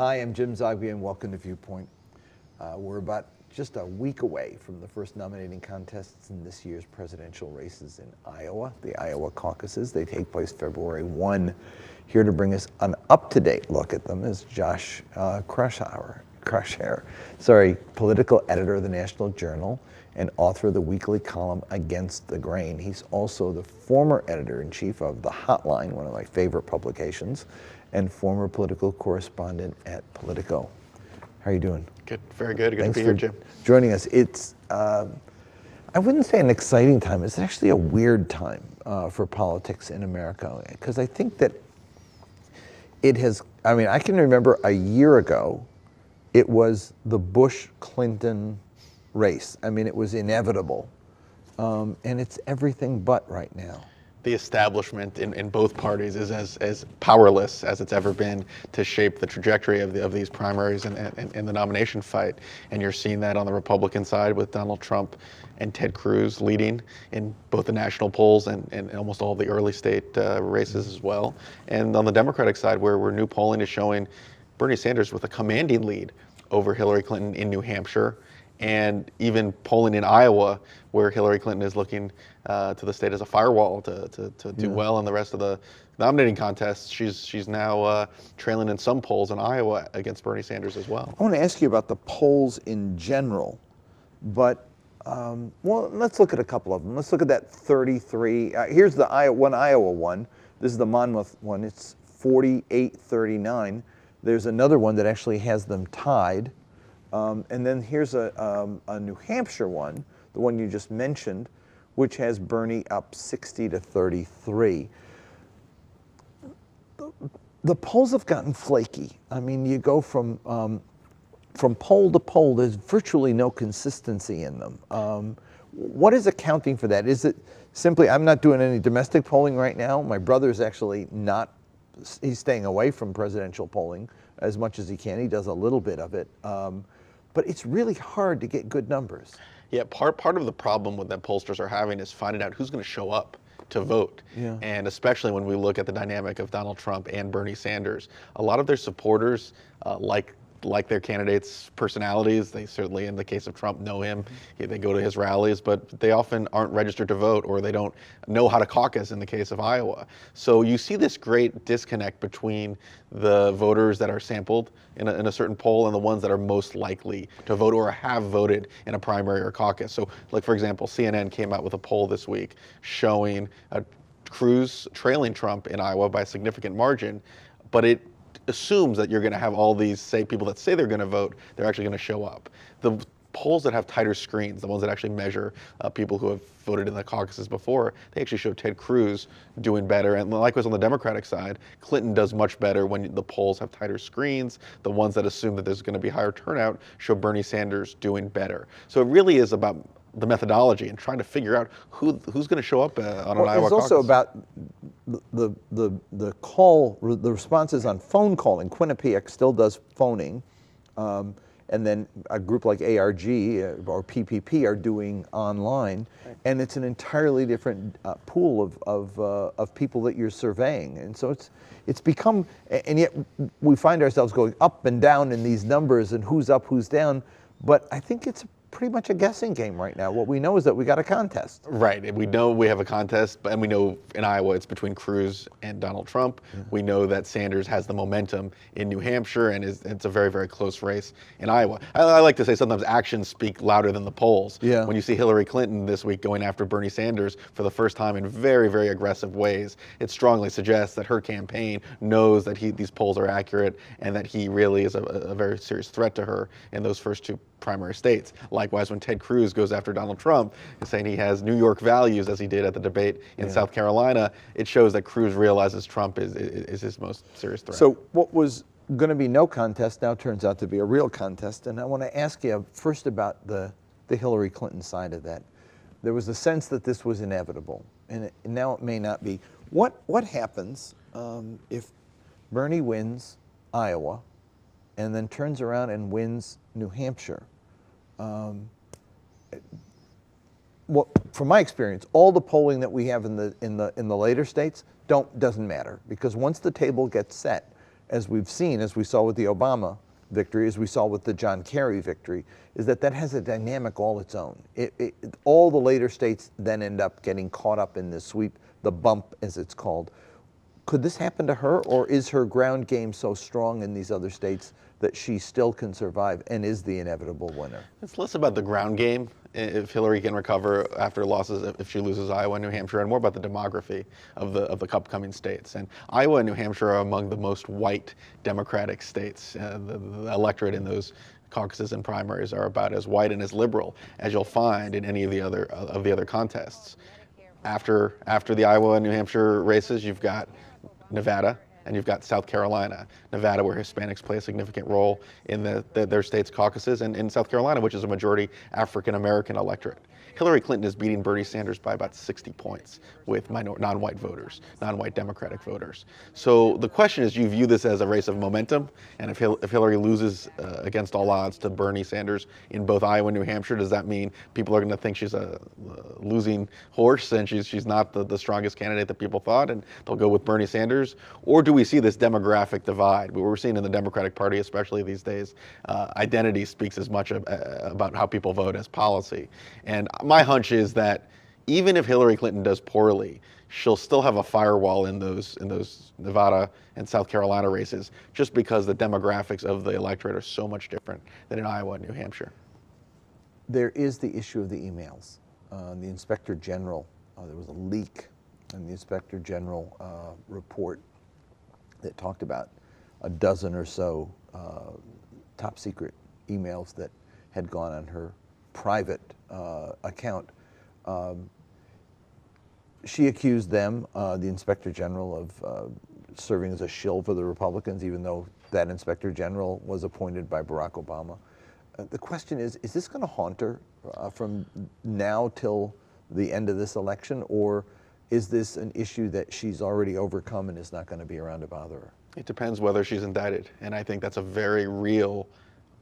Hi, I'm Jim Zogby, and welcome to Viewpoint. We're about just a week away from the first nominating contests in this year's presidential races in Iowa, the Iowa caucuses. They take place February 1. Here to bring us an up-to-date look at them is Josh Kraushaar, political editor of the National Journal and author of the weekly column Against the Grain. He's also the former editor-in-chief of The Hotline, one of my favorite publications, and former political correspondent at Politico. How are you doing? Good, very good. Good Thanks to be here, Jim. Joining us. It's, I wouldn't say an exciting time. It's actually a weird time for politics in America, because I think that it has, I can remember a year ago, it was the Bush-Clinton race. It was inevitable. And it's everything but right now. The establishment in both parties is as powerless as it's ever been to shape the trajectory of these primaries and the nomination fight. And you're seeing that on the Republican side with Donald Trump and Ted Cruz leading in both the national polls and almost all the early state races as well. And on the Democratic side, where new polling is showing Bernie Sanders with a commanding lead over Hillary Clinton in New Hampshire, and even polling in Iowa, where Hillary Clinton is looking to the state as a firewall to do well in the rest of the nominating contests. She's now trailing in some polls in Iowa against Bernie Sanders as well. I want to ask you about the polls in general, but well, let's look at a couple of them. Let's look at that 33. Here's the Iowa one. This is the Monmouth one. It's 48-39. There's another one that actually has them tied. And then here's a New Hampshire one, the one you just mentioned, which has Bernie up 60-33. The polls have gotten flaky. You go from poll to poll, there's virtually no consistency in them. What is accounting for that? Is it simply, I'm not doing any domestic polling right now. My brother's actually not, he's staying away from presidential polling as much as he can. He does a little bit of it. But it's really hard to get good numbers. Yeah, part of the problem that pollsters are having is finding out who's going to show up to vote. Yeah. And especially when we look at the dynamic of Donald Trump and Bernie Sanders, a lot of their supporters like their candidates' personalities. They certainly, in the case of Trump, know him. They go to his rallies, but they often aren't registered to vote, or they don't know how to caucus in the case of Iowa. So you see this great disconnect between the voters that are sampled in a certain poll and the ones that are most likely to vote or have voted in a primary or caucus. So, like, for example, CNN came out with a poll this week showing Cruz trailing Trump in Iowa by a significant margin, but it assumes that you're going to have all these people that say they're going to vote, they're actually going to show up. The polls that have tighter screens, the ones that actually measure people who have voted in the caucuses before, they actually show Ted Cruz doing better. And likewise on the Democratic side, Clinton does much better when the polls have tighter screens. The ones that assume that there's going to be higher turnout show Bernie Sanders doing better. So it really is about the methodology and trying to figure out who's going to show up on an Iowa caucus. It's also about the responses on phone calling. Quinnipiac still does phoning, and then a group like ARG or PPP are doing online, and it's an entirely different pool of people that you're surveying, and so it's become, and yet we find ourselves going up and down in these numbers and who's up, who's down, but I think it's pretty much a guessing game right now. What we know is that we got a contest. Right. We know we have a contest, and we know in Iowa it's between Cruz and Donald Trump. Yeah. We know that Sanders has the momentum in New Hampshire, and it's a very, very close race in Iowa. I like to say sometimes actions speak louder than the polls. Yeah. When you see Hillary Clinton this week going after Bernie Sanders for the first time in very, very aggressive ways, it strongly suggests that her campaign knows that these polls are accurate and that he really is a very serious threat to her in those first two primary states. Likewise, when Ted Cruz goes after Donald Trump and saying he has New York values, as he did at the debate in South Carolina, it shows that Cruz realizes Trump is his most serious threat. So what was going to be no contest now turns out to be a real contest, and I want to ask you first about the Hillary Clinton side of that. There was a sense that this was inevitable, and now it may not be. What happens if Bernie wins Iowa and then turns around and wins New Hampshire? Well, from my experience, all the polling that we have in the later states doesn't matter, because once the table gets set, as we've seen, as we saw with the Obama victory, as we saw with the John Kerry victory, is that that has a dynamic all its own. All the later states then end up getting caught up in this sweep, the bump as it's called. Could this happen to her, or is her ground game so strong in these other states that she still can survive and is the inevitable winner? It's less about the ground game, if Hillary can recover after losses, if she loses Iowa and New Hampshire, and more about the demography of the upcoming states. And Iowa and New Hampshire are among the most white Democratic states. The electorate in those caucuses and primaries are about as white and as liberal as you'll find in any of the other contests. After the Iowa and New Hampshire races, you've got Nevada, and you've got South Carolina. Nevada, where Hispanics play a significant role in their state's caucuses, and in South Carolina, which is a majority African-American electorate. Hillary Clinton is beating Bernie Sanders by about 60 points with non-white voters, non-white Democratic voters. So the question is, you view this as a race of momentum, and if Hillary loses against all odds to Bernie Sanders in both Iowa and New Hampshire, does that mean people are going to think she's a losing horse and she's not the strongest candidate that people thought, and they'll go with Bernie Sanders? Or do we see this demographic divide? What we're seeing in the Democratic Party, especially these days, identity speaks as much about how people vote as policy. And my hunch is that even if Hillary Clinton does poorly, she'll still have a firewall in those Nevada and South Carolina races, just because the demographics of the electorate are so much different than in Iowa and New Hampshire. There is the issue of the emails. The Inspector General, there was a leak in the Inspector General report that talked about a dozen or so top secret emails that had gone on her private account. She accused them, the Inspector General, of serving as a shill for the Republicans, even though that Inspector General was appointed by Barack Obama. The question is this going to haunt her from now till the end of this election, or is this an issue that she's already overcome and is not going to be around to bother her? It depends whether she's indicted, and I think that's a very real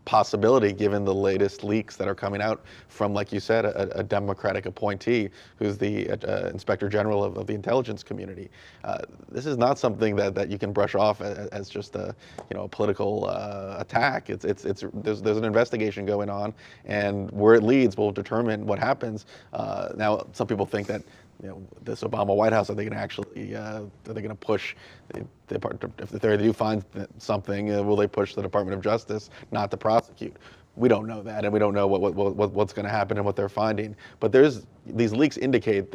possibility given the latest leaks that are coming out from, like you said, a Democratic appointee who's the Inspector General of the intelligence community. This is not something that you can brush off as just a political attack. There's an investigation going on, and where it leads will determine what happens. Now, some people think that this Obama White House, are they going to actually, are they going to push, if they do find something, will they push the Department of Justice not to prosecute? We don't know that, and we don't know what's going to happen and what they're finding. But these leaks indicate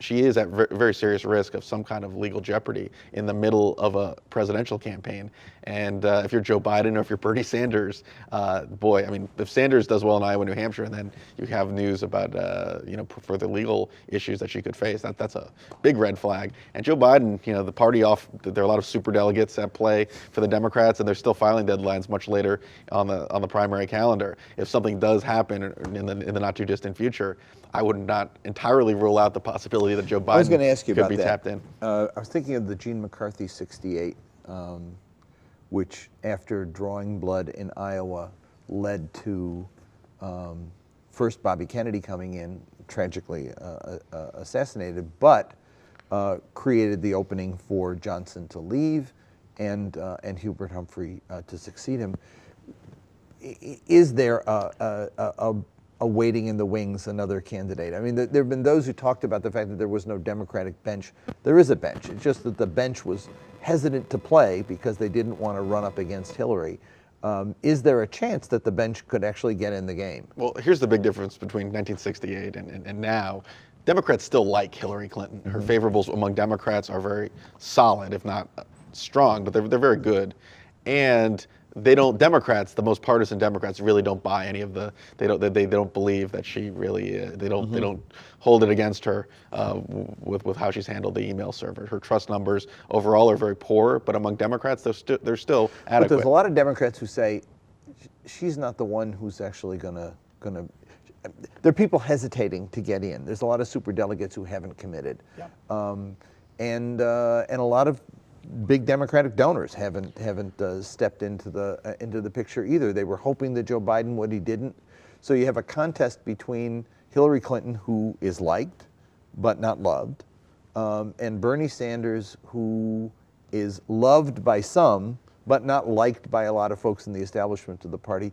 she is at very serious risk of some kind of legal jeopardy in the middle of a presidential campaign. And if you're Joe Biden or if you're Bernie Sanders, boy, I mean, if Sanders does well in Iowa, New Hampshire, and then you have news about further legal issues that she could face, that's a big red flag. And Joe Biden, the party there are a lot of superdelegates at play for the Democrats, and they're still filing deadlines much later on the primary calendar. If something does happen in the not too distant future, I would not entirely rule out the possibility that Joe Biden could be tapped in. I was thinking of the Gene McCarthy 68, which after drawing blood in Iowa led to first Bobby Kennedy coming in, tragically assassinated, but created the opening for Johnson to leave and Hubert Humphrey to succeed him. Is there a waiting in the wings, another candidate? I mean, there have been those who talked about the fact that there was no Democratic bench. There is a bench. It's just that the bench was hesitant to play because they didn't want to run up against Hillary. Is there a chance that the bench could actually get in the game? Well, here's the big difference between 1968 and now. Democrats still like Hillary Clinton. Her favorables among Democrats are very solid, if not strong, but they're very good. And Democrats, the most partisan Democrats, really don't buy any of they don't believe that she really, they don't hold it against her with how she's handled the email server. Her trust numbers overall are very poor, but among Democrats, they're still adequate. But there's a lot of Democrats who say she's not the one who's actually gonna. There are people hesitating to get in. There's a lot of superdelegates who haven't committed, and a lot of big Democratic donors haven't stepped into the picture either. They were hoping that Joe Biden would, he didn't. So you have a contest between Hillary Clinton, who is liked but not loved, and Bernie Sanders, who is loved by some, but not liked by a lot of folks in the establishment of the party.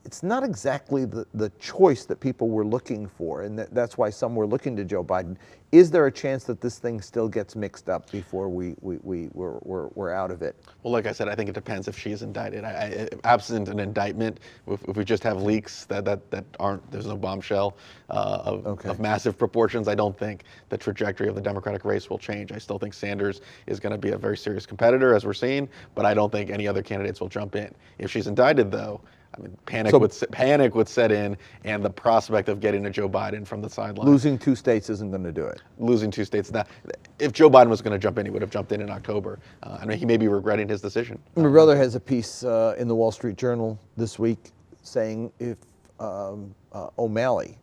It's not exactly the choice that people were looking for, and that's why some were looking to Joe Biden. Is there a chance that this thing still gets mixed up before we're out of it? Well, like I said, I think it depends if she's indicted. Absent an indictment, if we just have leaks that aren't, there's no bombshell of massive proportions, I don't think the trajectory of the Democratic race will change. I still think Sanders is going to be a very serious competitor, as we're seeing, but I don't think any other candidates will jump in. If she's indicted, though, I mean, panic would set in, and the prospect of getting a Joe Biden from the sideline. Losing 2 states isn't going to do it. Losing 2 states. Now, if Joe Biden was going to jump in, he would have jumped in October. I mean, he may be regretting his decision. My brother has a piece in the Wall Street Journal this week saying if O'Malley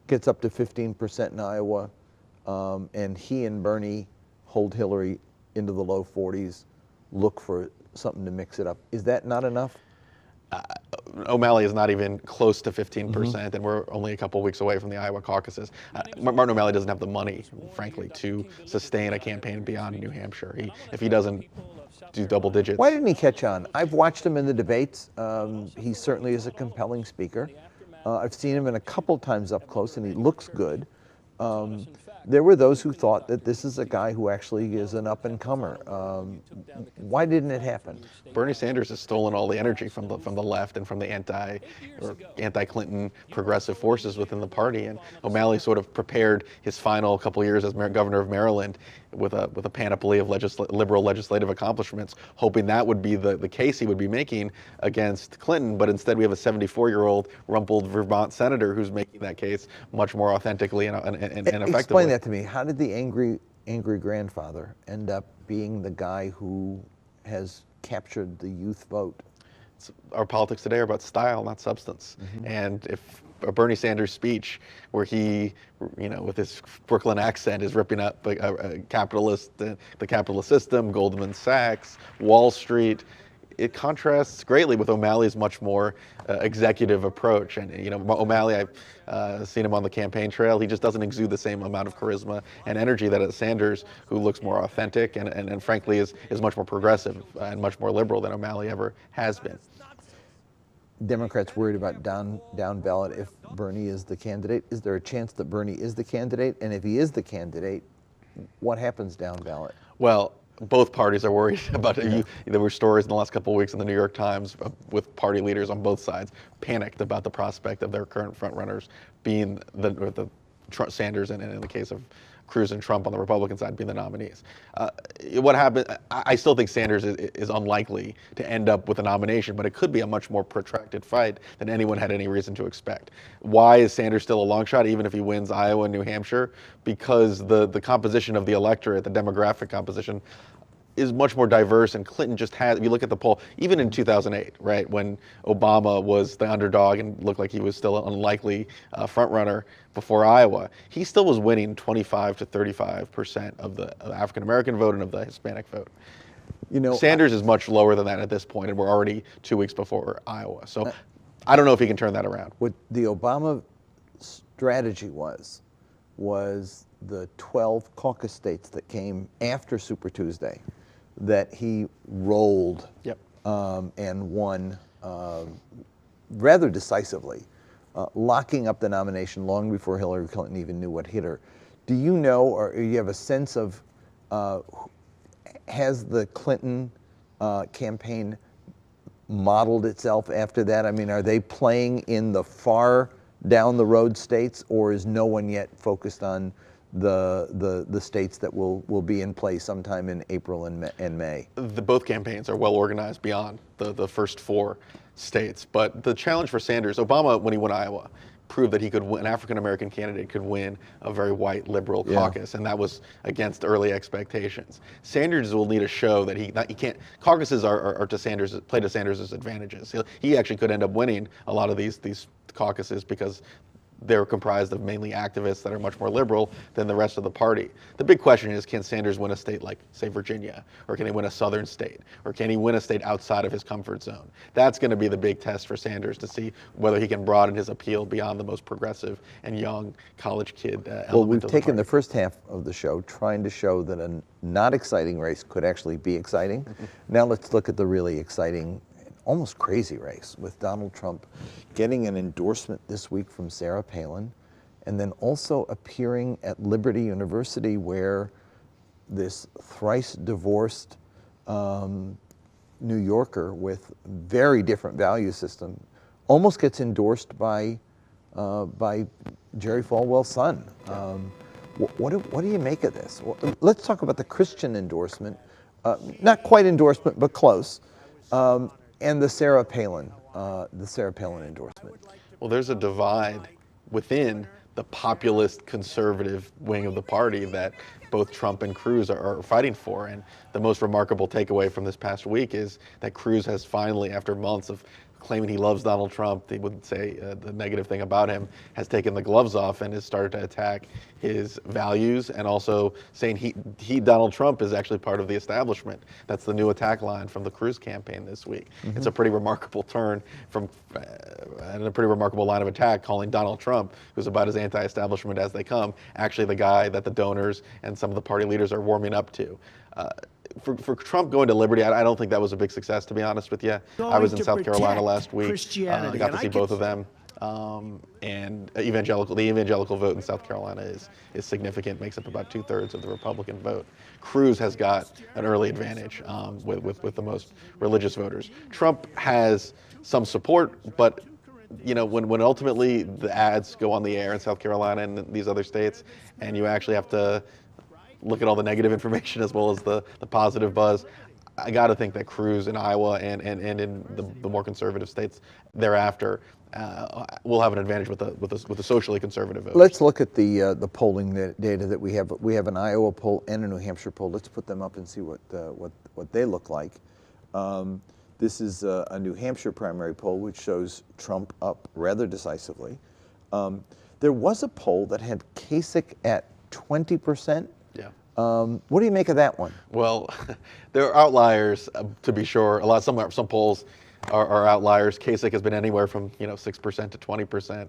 gets up to 15% in Iowa, and he and Bernie hold Hillary into the low 40s, look for something to mix it up. Is that not enough? O'Malley is not even close to 15%, and we're only a couple weeks away from the Iowa caucuses. Martin O'Malley doesn't have the money, frankly, to sustain a campaign beyond New Hampshire. If he doesn't do double digits. Why didn't he catch on? I've watched him in the debates. He certainly is a compelling speaker. I've seen him in a couple times up close, and he looks good. There were those who thought that this is a guy who actually is an up-and-comer. Why didn't it happen? Bernie Sanders has stolen all the energy from the left and from the anti-Clinton progressive forces within the party. And O'Malley sort of prepared his final couple years as governor of Maryland with a panoply of liberal legislative accomplishments, hoping that would be the case he would be making against Clinton. But instead, we have a 74-year-old rumpled Vermont senator who's making that case much more authentically and effectively. Explain that to me. How did the angry grandfather end up being the guy who has captured the youth vote? Our politics today are about style, not substance. Mm-hmm. And if a Bernie Sanders speech where he, with his Brooklyn accent is ripping up a capitalist, the capitalist system, Goldman Sachs, Wall Street, it contrasts greatly with O'Malley's much more executive approach. And O'Malley, I've seen him on the campaign trail. He just doesn't exude the same amount of charisma and energy that a Sanders, who looks more authentic and frankly is much more progressive and much more liberal than O'Malley ever has been. Democrats worried about down ballot if Bernie is the candidate. Is there a chance that Bernie is the candidate? And if he is the candidate, what happens down ballot? Well, both parties are worried about it. There were stories in the last couple of weeks in the New York Times with party leaders on both sides panicked about the prospect of their current frontrunners being the Sanders and in the case of Cruz and Trump on the Republican side being the nominees. What happened? I still think Sanders is unlikely to end up with a nomination, but it could be a much more protracted fight than anyone had any reason to expect. Why is Sanders still a long shot, even if he wins Iowa and New Hampshire? Because the composition of the electorate, the demographic composition, is much more diverse, and Clinton just has, if you look at the poll, even in 2008, right, when Obama was the underdog and looked like he was still an unlikely frontrunner before Iowa, he still was winning 25 to 35% of the African-American vote and of the Hispanic vote. Sanders is much lower than that at this point, and we're already 2 weeks before Iowa. So I don't know if he can turn that around. What the Obama strategy was the 12 caucus states that came after Super Tuesday that he rolled and won rather decisively, locking up the nomination long before Hillary Clinton even knew what hit her. Do you know, or do you have a sense of, has the Clinton campaign modeled itself after that? I mean, are they playing in the far down the road states, or is no one yet focused on the states that will be in play sometime in April and May? Both campaigns are well organized beyond the first 4 states. But the challenge for Sanders, Obama, when he won Iowa, proved that he could win, an African-American candidate could win a very white liberal caucus, and that was against early expectations. Sanders will need to show that he can't, caucuses are to Sanders, play to Sanders' advantages. He actually could end up winning a lot of these caucuses because they're comprised of mainly activists that are much more liberal than the rest of the party. The big question is, can Sanders win a state like, say, Virginia? Or can he win a southern state? Or can he win a state outside of his comfort zone? That's going to be the big test for Sanders, to see whether he can broaden his appeal beyond the most progressive and young college kid element. Well, we've taken the first half of the show trying to show that a not exciting race could actually be exciting. Now let's look at the really exciting, almost crazy race with Donald Trump getting an endorsement this week from Sarah Palin, and then also appearing at Liberty University, where this thrice divorced New Yorker with very different value system almost gets endorsed by Jerry Falwell's son. What do you make of this? Well, let's talk about the Christian endorsement, not quite endorsement, but close. And the Sarah Palin endorsement. Well, there's a divide within the populist conservative wing of the party that both Trump and Cruz are fighting for. And the most remarkable takeaway from this past week is that Cruz has finally, after months of claiming he loves Donald Trump, he wouldn't say the negative thing about him, has taken the gloves off and has started to attack his values, and also saying he Donald Trump, is actually part of the establishment. That's the new attack line from the Cruz campaign this week. Mm-hmm. It's a pretty remarkable turn from, and a pretty remarkable line of attack, calling Donald Trump, who's about as anti-establishment as they come, actually the guy that the donors and some of the party leaders are warming up to. For Trump going to Liberty, I don't think that was a big success, to be honest with you. I was in South Carolina last week. I got to see both of them. And the evangelical vote in South Carolina is significant, makes up about 2/3 of the Republican vote. Cruz has got an early advantage with the most religious voters. Trump has some support, but when ultimately the ads go on the air in South Carolina and these other states, and you actually have to look at all the negative information as well as the positive buzz, I got to think that Cruz in Iowa and in the more conservative states thereafter will have an advantage with the socially conservative vote. Let's look at the polling data that we have. We have an Iowa poll and a New Hampshire poll. Let's put them up and see what they look like. This is a New Hampshire primary poll, which shows Trump up rather decisively. There was a poll that had Kasich at 20%. Yeah. What do you make of that one? Well, there are outliers, to be sure. Some polls are outliers. Kasich has been anywhere from 6% to 20%.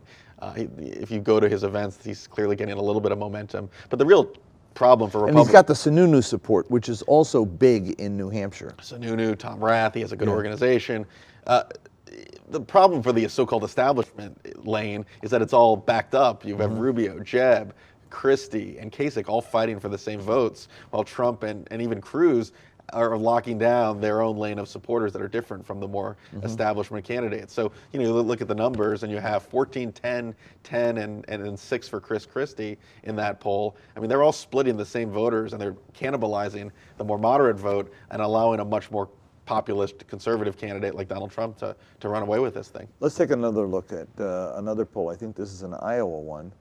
If you go to his events, he's clearly getting a little bit of momentum. But the real problem for Republicans. And he's got the Sununu support, which is also big in New Hampshire. Sununu, Tom Rath, he has a good organization. The problem for the so-called establishment lane is that it's all backed up. You have Rubio, Jeb, Christie, and Kasich all fighting for the same votes, while Trump and even Cruz are locking down their own lane of supporters that are different from the more establishment candidates. So, you look at the numbers, and you have 14, 10, 10, and then 6 for Chris Christie in that poll. I mean, they're all splitting the same voters, and they're cannibalizing the more moderate vote and allowing a much more populist conservative candidate like Donald Trump to run away with this thing. Let's take another look at another poll. I think this is an Iowa one.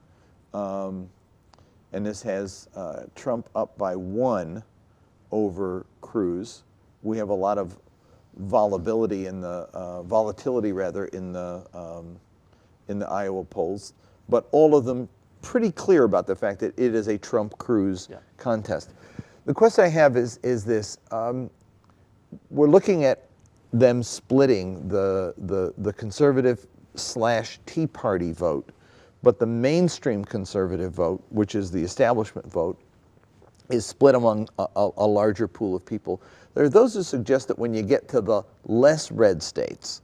And this has Trump up by 1 over Cruz. We have a lot of volatility in the Iowa polls, but all of them pretty clear about the fact that it is a Trump-Cruz contest. The question I have is this: we're looking at them splitting the conservative / Tea Party vote. But the mainstream conservative vote, which is the establishment vote, is split among a larger pool of people. There are those who suggest that when you get to the less red states,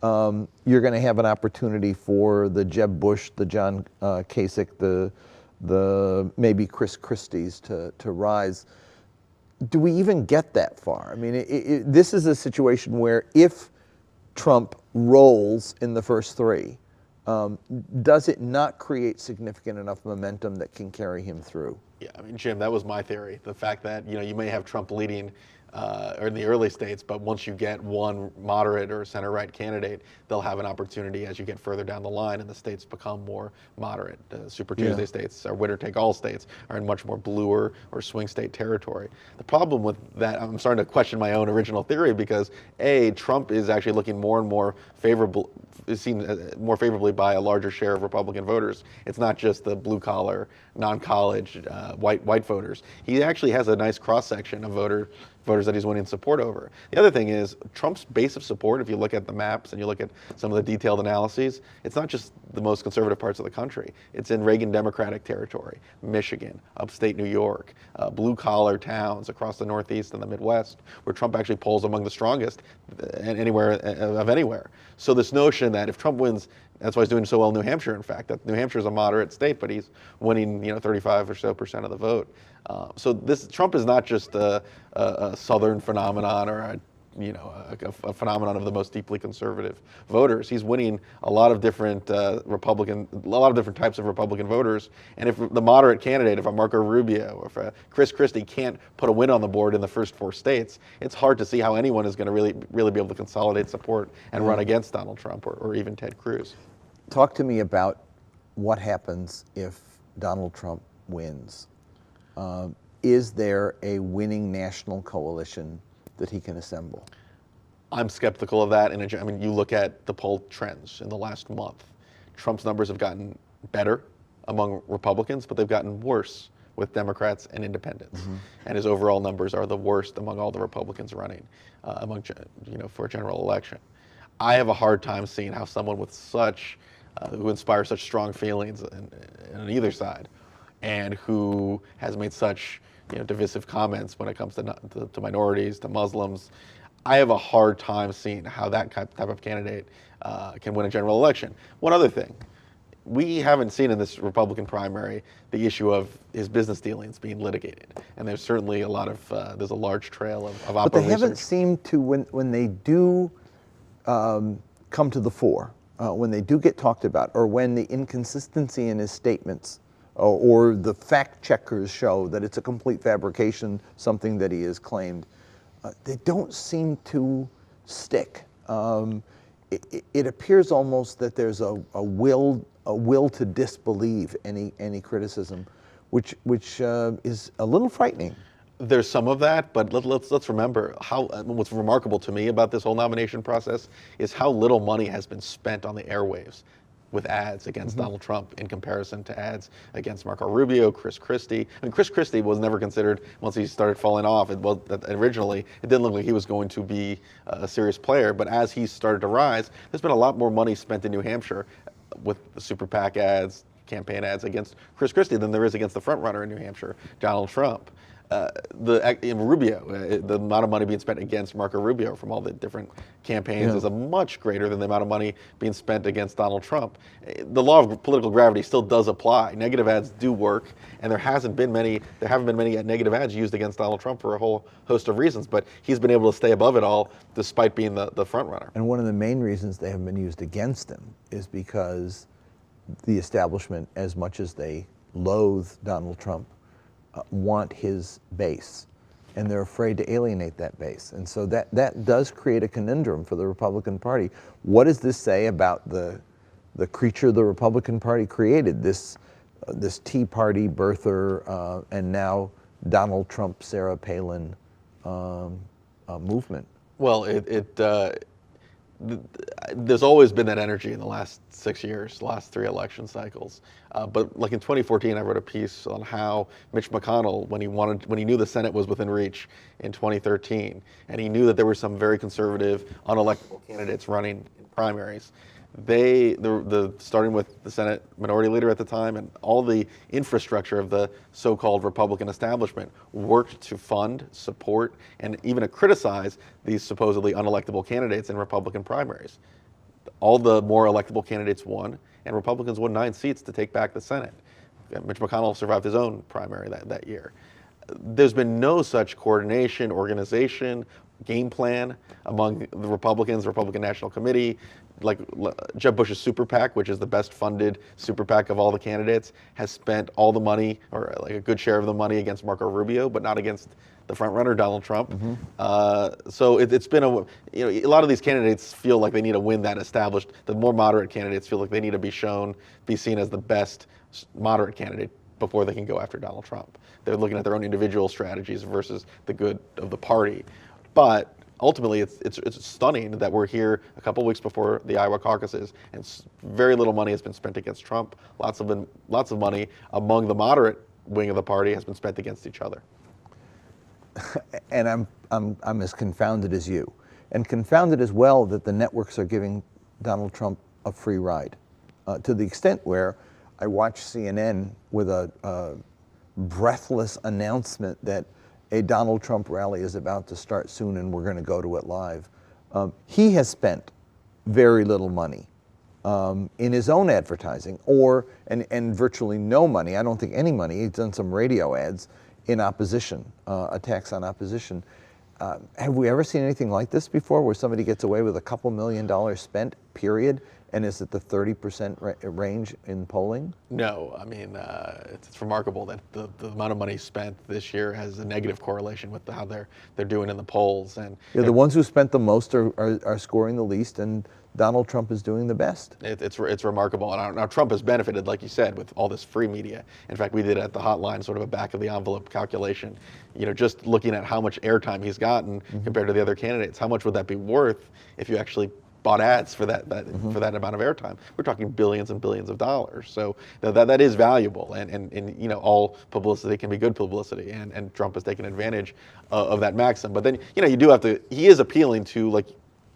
you're going to have an opportunity for the Jeb Bush, the John Kasich, the maybe Chris Christie's to rise. Do we even get that far? I mean, this is a situation where if Trump rolls in the first 3, does it not create significant enough momentum that can carry him through? Yeah, I mean, Jim, that was my theory. The fact that you may have Trump leading or in the early states, but once you get one moderate or center-right candidate, they'll have an opportunity as you get further down the line and the states become more moderate. Super Tuesday states, or winner-take-all states, are in much more bluer or swing state territory. The problem with that, I'm starting to question my own original theory because Trump is actually looking more and more favorable, is seen more favorably by a larger share of Republican voters. It's not just the blue-collar, non-college, white voters. He actually has a nice cross-section of voters that he's winning support over. The other thing is Trump's base of support, if you look at the maps and you look at some of the detailed analyses, it's not just the most conservative parts of the country. It's in Reagan Democratic territory, Michigan, upstate New York, blue-collar towns across the Northeast and the Midwest, where Trump actually polls among the strongest anywhere. So this notion that if Trump wins, that's why he's doing so well in New Hampshire, in fact, that New Hampshire is a moderate state, but he's winning 35% or so of the vote. So Trump is not just a Southern phenomenon or a phenomenon of the most deeply conservative voters. He's winning a lot of different types of Republican voters. And if the moderate candidate, if a Marco Rubio or if a Chris Christie can't put a win on the board in the first 4 states, it's hard to see how anyone is going to really be able to consolidate support and run against Donald Trump or even Ted Cruz. Talk to me about what happens if Donald Trump wins. Is there a winning national coalition that he can assemble? I'm skeptical of that. I mean, you look at the poll trends in the last month. Trump's numbers have gotten better among Republicans, but they've gotten worse with Democrats and independents. And his overall numbers are the worst among all the Republicans running for a general election. I have a hard time seeing how someone with who inspires such strong feelings on either side, and who has made such divisive comments when it comes to minorities, to Muslims. I have a hard time seeing how that type of candidate can win a general election. One other thing, we haven't seen in this Republican primary the issue of his business dealings being litigated, and there's certainly there's a large trail of opera But they research. haven't seemed to, when they do come to the fore, when they do get talked about, or when the inconsistency in his statements or the fact checkers show that it's a complete fabrication, something that he has claimed, they don't seem to stick. It appears almost that there's a will to disbelieve any criticism, which is a little frightening. There's some of that, but let's remember what's remarkable to me about this whole nomination process is how little money has been spent on the airwaves with ads against Donald Trump in comparison to ads against Marco Rubio, Chris Christie. I mean, Chris Christie was never considered, once he started falling off, originally, it didn't look like he was going to be a serious player, but as he started to rise, there's been a lot more money spent in New Hampshire with the super PAC ads, campaign ads against Chris Christie than there is against the frontrunner in New Hampshire, Donald Trump. Rubio, the amount of money being spent against Marco Rubio from all the different campaigns is a much greater than the amount of money being spent against Donald Trump. The law of political gravity still does apply. Negative ads do work, and there haven't been many negative ads used against Donald Trump for a whole host of reasons, but he's been able to stay above it all despite being the front runner. And one of the main reasons they haven't been used against him is because the establishment, as much as they loathe Donald Trump, want his base, and they're afraid to alienate that base. And so that does create a conundrum for the Republican Party. What does this say about the creature the Republican Party created, this Tea Party birther and now Donald Trump, Sarah Palin movement? Well, there's always been that energy in the last 6 years, last 3 election cycles. But like in 2014, I wrote a piece on how Mitch McConnell, when he knew the Senate was within reach in 2013, and he knew that there were some very conservative, unelectable candidates running in primaries, starting with the Senate Minority Leader at the time and all the infrastructure of the so-called Republican establishment worked to fund, support, and even to criticize these supposedly unelectable candidates in Republican primaries. All the more electable candidates won, and Republicans won 9 seats to take back the Senate. Mitch McConnell survived his own primary that year. There's been no such coordination, organization, game plan among the Republicans, Republican National Committee. Like Jeb Bush's super PAC, which is the best funded super PAC of all the candidates, has spent all the money, or like a good share of the money, against Marco Rubio, but not against the front runner, Donald Trump. So it's been a lot of these candidates feel like they need to win that established. The more moderate candidates feel like they need to be seen as the best moderate candidate before they can go after Donald Trump. They're looking at their own individual strategies versus the good of the party. But ultimately, it's stunning that we're here a couple weeks before the Iowa caucuses, and very little money has been spent against Trump. Lots of money among the moderate wing of the party has been spent against each other. And I'm as confounded as you, and confounded as well that the networks are giving Donald Trump a free ride, to the extent where I watched CNN with a breathless announcement that a Donald Trump rally is about to start soon and we're going to go to it live. He has spent very little money in his own advertising, and virtually no money, I don't think any money. He's done some radio ads in opposition, attacks on opposition. Have we ever seen anything like this before, where somebody gets away with a couple $1 million spent, period, and is at the 30% range in polling? No, I mean, it's remarkable that the amount of money spent this year has a negative correlation with how they're doing in the polls. And yeah, the ones who spent the most are scoring the least, and Donald Trump is doing the best. It's remarkable. And now Trump has benefited, like you said, with all this free media. In fact, we did at the hotline sort of a back of the envelope calculation. Just looking at how much airtime he's gotten compared to the other candidates, how much would that be worth if you actually bought ads for that for that amount of airtime? We're talking billions and billions of dollars. So that is valuable, and all publicity can be good publicity, and Trump has taken advantage of that maxim. But then you do have to. He is appealing to, like,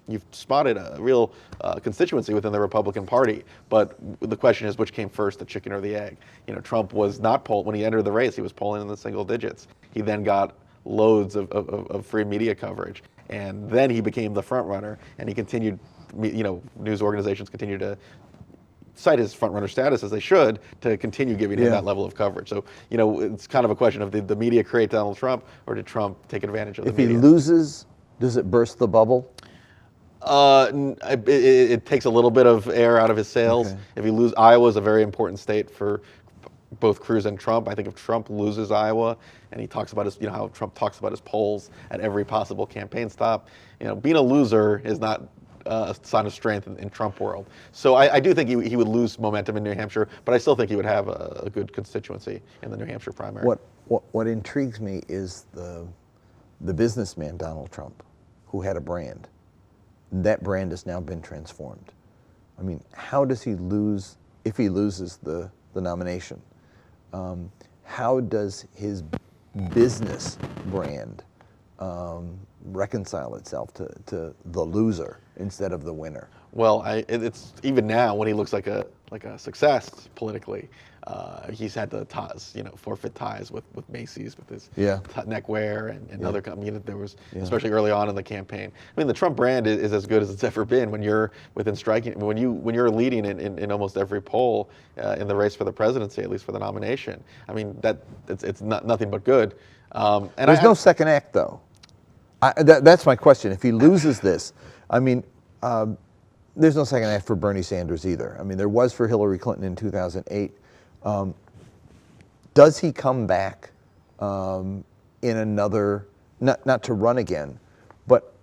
you've spotted a real constituency within the Republican Party. But the question is, which came first, the chicken or the egg? Trump was not when he entered the race, he was polling in the single digits. He then got loads of free media coverage, and then he became the front runner, and he continued. News organizations continue to cite his front runner status, as they should, to continue giving him that level of coverage. So it's kind of a question of did the media create Donald Trump, or did Trump take advantage of the media? If he loses, does it burst the bubble? It takes a little bit of air out of his sails. Okay. If he loses, Iowa is a very important state for both Cruz and Trump. I think if Trump loses Iowa, and he talks about his, how Trump talks about his polls at every possible campaign stop, being a loser is not a sign of strength in Trump world. So I do think he would lose momentum in New Hampshire, but I still think he would have a good constituency in the New Hampshire primary. What intrigues me is the businessman Donald Trump, who had a brand. That brand has now been transformed. I mean, how does he lose if he loses the nomination? How does his business brand reconcile itself to the loser instead of the winner? Well, it's even now when he looks like a success politically, he's had to forfeit ties with Macy's, with his neckwear and other companies. There was, especially early on in the campaign. I mean, the Trump brand is as good as it's ever been when you're within striking, when you're leading in almost every poll in the race for the presidency, at least for the nomination. I mean, it's nothing but good. And there's no second act, though. That's my question. If he loses this, I mean, there's no second act for Bernie Sanders either. I mean, there was for Hillary Clinton in 2008. Does he come back in another, not to run again, but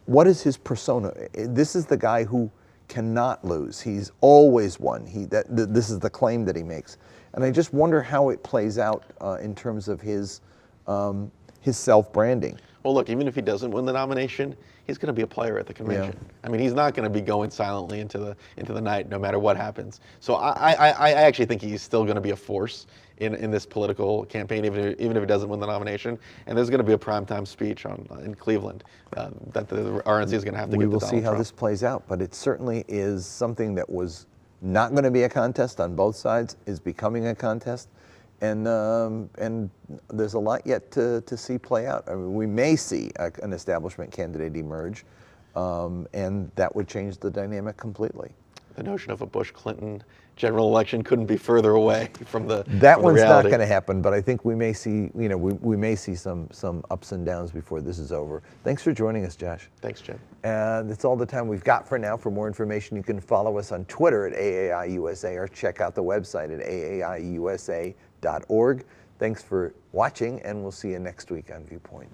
what is his persona? This is the guy who cannot lose. He's always won. This is the claim that he makes. And I just wonder how it plays out in terms of his self-branding. Well, look, even if he doesn't win the nomination, he's going to be a player at the convention. Yeah. I mean, he's not going to be going silently into the night, no matter what happens. So I actually think he's still going to be a force in this political campaign, even if he doesn't win the nomination. And there's going to be a primetime speech in Cleveland that the RNC is going to have to get to Donald Trump. We will see how this plays out, but it certainly is something that was not going to be a contest on both sides, is becoming a contest. And there's a lot yet to see play out. I mean, we may see an establishment candidate emerge, and that would change the dynamic completely. The notion of a Bush-Clinton general election couldn't be further away from the That from one's the not going to happen, but I think we may see, we may see some ups and downs before this is over. Thanks for joining us, Josh. Thanks, Jim. And that's all the time we've got for now. For more information, you can follow us on Twitter at AAIUSA or check out the website at aaiusa.org. Thanks for watching, and we'll see you next week on Viewpoint.